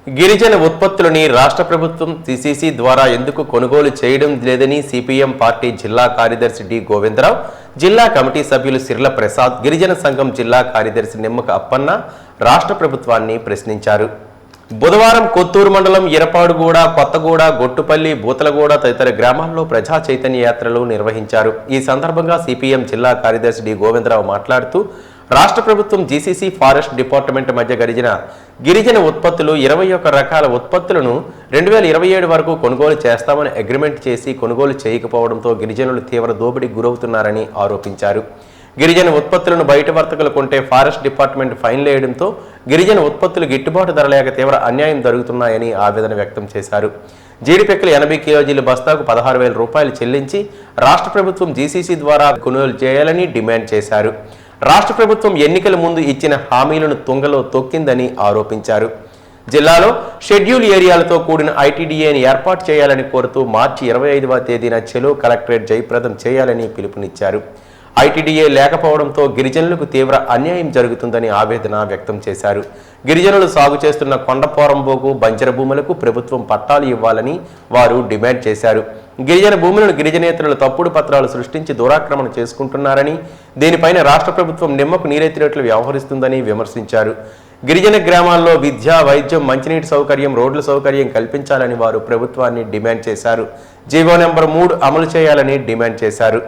గిరిజన ఉత్పత్తులని రాష్ట్ర ప్రభుత్వం సిసిసి ద్వారా ఎందుకు కొనుగోలు చేయడం లేదని సిపిఎం పార్టీ జిల్లా కార్యదర్శి డి గోవిందరావు, జిల్లా కమిటీ సభ్యులు సిర్ల ప్రసాద్, గిరిజన సంఘం జిల్లా కార్యదర్శి నిమ్మక అప్పన్న రాష్ట్ర ప్రభుత్వాన్ని ప్రశ్నించారు. బుధవారం కొత్తూరు మండలం ఎరపాడుగూడ, కొత్తగూడ, గొట్టుపల్లి, బూతలగూడ తదితర గ్రామాల్లో ప్రజా చైతన్య యాత్రలు నిర్వహించారు. ఈ సందర్భంగా సిపిఎం జిల్లా కార్యదర్శి డి గోవిందరావు మాట్లాడుతూ, రాష్ట్ర ప్రభుత్వం జీసీసీ ఫారెస్ట్ డిపార్ట్మెంట్ మధ్య గిరిజన ఉత్పత్తులు 21 రకాల ఉత్పత్తులను 2027 వరకు కొనుగోలు చేస్తామని అగ్రిమెంట్ చేసి కొనుగోలు చేయకపోవడంతో గిరిజనులు తీవ్ర దోపిడీకి గురవుతున్నారని ఆరోపించారు. గిరిజన ఉత్పత్తులను బయట వర్తకులు కొంటే ఫారెస్ట్ డిపార్ట్మెంట్ ఫైన్లు వేయడంతో గిరిజన ఉత్పత్తులు గిట్టుబాటు ధర లేక తీవ్ర అన్యాయం జరుగుతున్నాయని ఆవేదన వ్యక్తం చేశారు. జీడిపెక్కలు 80 కిలోజీల బస్తాకు 16,000 రూపాయలు చెల్లించి రాష్ట్ర ప్రభుత్వం జీసీసీ ద్వారా కొనుగోలు చేయాలని డిమాండ్ చేశారు. రాష్ట్ర ప్రభుత్వం ఎన్నికల ముందు ఇచ్చిన హామీలను తుంగలో తొక్కిందని ఆరోపించారు. జిల్లాలో షెడ్యూల్ ఏరియాలతో కూడిన ఐటీడీఏని ఏర్పాటు చేయాలని కోరుతూ మార్చి 25వ తేదీన చెలో కలెక్టరేట్ జయప్రదం చేయాలని పిలుపునిచ్చారు. ఐటీడీఏ లేకపోవడంతో గిరిజనులకు తీవ్ర అన్యాయం జరుగుతుందని ఆవేదన వ్యక్తం చేశారు. గిరిజనులు సాగు చేస్తున్న కొండపోరంబోగు, బంజర భూములకు ప్రభుత్వం పట్టాలు ఇవ్వాలని వారు డిమాండ్ చేశారు. గిరిజన భూములను గిరిజనేతరులు తప్పుడు పత్రాలు సృష్టించి దురాక్రమణ చేసుకుంటున్నారని, దీనిపైన రాష్ట్ర ప్రభుత్వం నిమ్మకు నీరెత్తినట్లు వ్యవహరిస్తుందని విమర్శించారు. గిరిజన గ్రామాల్లో విద్య, వైద్యం, మంచినీటి సౌకర్యం, రోడ్ల సౌకర్యం కల్పించాలని వారు ప్రభుత్వాన్ని డిమాండ్ చేశారు. జీవో నెంబర్ 3 అమలు చేయాలని డిమాండ్ చేశారు.